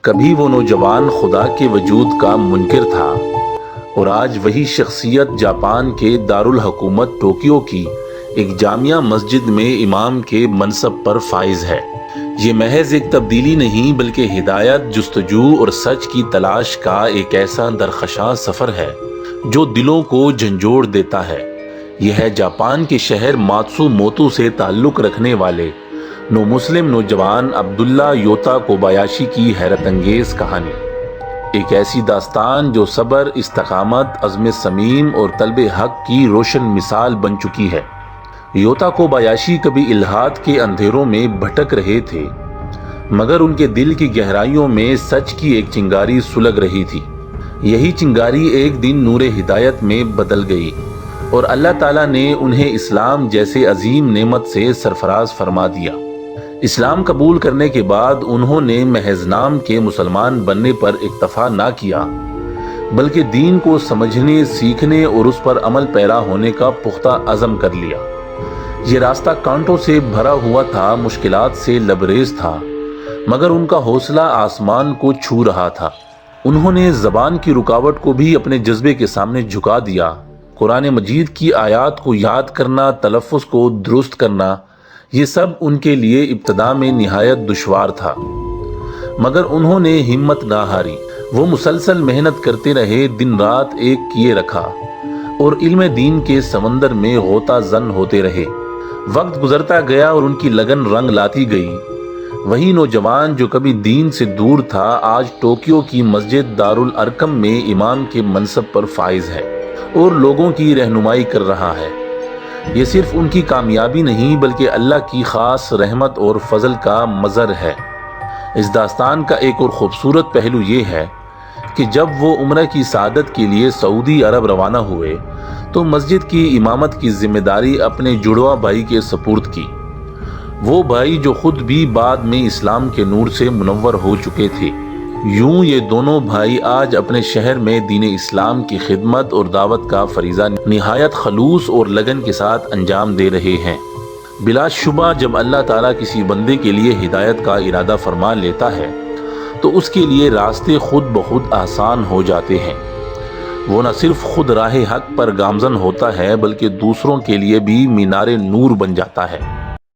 کبھی وہ نوجوان خدا کے وجود کا منکر تھا اور آج وہی شخصیت جاپان کے دارالحکومت ٹوکیو کی ایک جامع مسجد میں امام کے منصب پر فائز ہے۔ یہ محض ایک تبدیلی نہیں بلکہ ہدایت، جستجو اور سچ کی تلاش کا ایک ایسا درخشاں سفر ہے جو دلوں کو جھنجھوڑ دیتا ہے۔ یہ ہے جاپان کے شہر ماتسو موتو سے تعلق رکھنے والے مسلم نوجوان عبداللہ یوتا کوبایاشی کی حیرت انگیز کہانی۔ ایک ایسی داستان جو صبر، استقامت، عزم صمیم اور طلب حق کی روشن مثال بن چکی ہے۔ یوتا کوبایاشی کبھی الحاد کے اندھیروں میں بھٹک رہے تھے، مگر ان کے دل کی گہرائیوں میں سچ کی ایک چنگاری سلگ رہی تھی۔ یہی چنگاری ایک دن نور ہدایت میں بدل گئی اور اللہ تعالیٰ نے انہیں اسلام جیسے عظیم نعمت سے سرفراز فرما دیا۔ اسلام قبول کرنے کے بعد انہوں نے محض نام کے مسلمان بننے پر اکتفا نہ کیا، بلکہ دین کو سمجھنے، سیکھنے اور اس پر عمل پیرا ہونے کا پختہ عزم کر لیا۔ یہ راستہ کانٹوں سے بھرا ہوا تھا، مشکلات سے لبریز تھا، مگر ان کا حوصلہ آسمان کو چھو رہا تھا۔ انہوں نے زبان کی رکاوٹ کو بھی اپنے جذبے کے سامنے جھکا دیا۔ قرآن مجید کی آیات کو یاد کرنا، تلفظ کو درست کرنا، یہ سب ان کے لیے ابتدا میں نہایت دشوار تھا، مگر انہوں نے ہمت نہ ہاری۔ وہ مسلسل محنت کرتے رہے، دن رات ایک کیے رکھا اور علم دین کے سمندر میں غوطہ زن ہوتے رہے۔ وقت گزرتا گیا اور ان کی لگن رنگ لاتی گئی۔ وہی نوجوان جو کبھی دین سے دور تھا، آج ٹوکیو کی مسجد دارالارقم میں امام کے منصب پر فائز ہے اور لوگوں کی رہنمائی کر رہا ہے۔ یہ صرف ان کی کامیابی نہیں بلکہ اللہ کی خاص رحمت اور فضل کا مظہر ہے۔ اس داستان کا ایک اور خوبصورت پہلو یہ ہے کہ جب وہ عمرہ کی سعادت کے لیے سعودی عرب روانہ ہوئے تو مسجد کی امامت کی ذمہ داری اپنے جڑواں بھائی کے سپرد کی۔ وہ بھائی جو خود بھی بعد میں اسلام کے نور سے منور ہو چکے تھے۔ یوں یہ دونوں بھائی آج اپنے شہر میں دین اسلام کی خدمت اور دعوت کا فریضہ نہایت خلوص اور لگن کے ساتھ انجام دے رہے ہیں۔ بلا شبہ جب اللہ تعالیٰ کسی بندے کے لیے ہدایت کا ارادہ فرما لیتا ہے تو اس کے لیے راستے خود بخود آسان ہو جاتے ہیں۔ وہ نہ صرف خود راہ حق پر گامزن ہوتا ہے بلکہ دوسروں کے لیے بھی مینار نور بن جاتا ہے۔